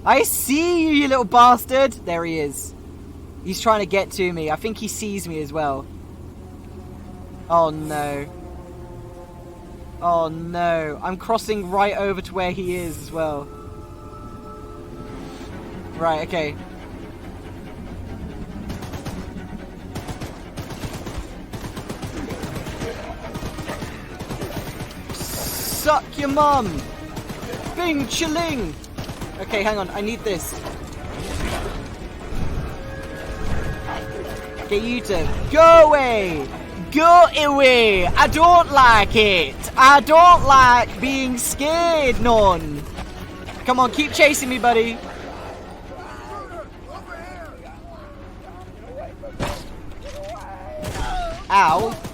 I see you, you little bastard. There he is. He's trying to get to me. I think he sees me as well. Oh no. Oh no. I'm crossing right over to where he is as well. Right, okay. Suck your mum! Bing chilling! Okay, hang on, I need this. Get you to go away! Go away! I don't like it! I don't like being scared, none! Come on, keep chasing me, buddy! Ow!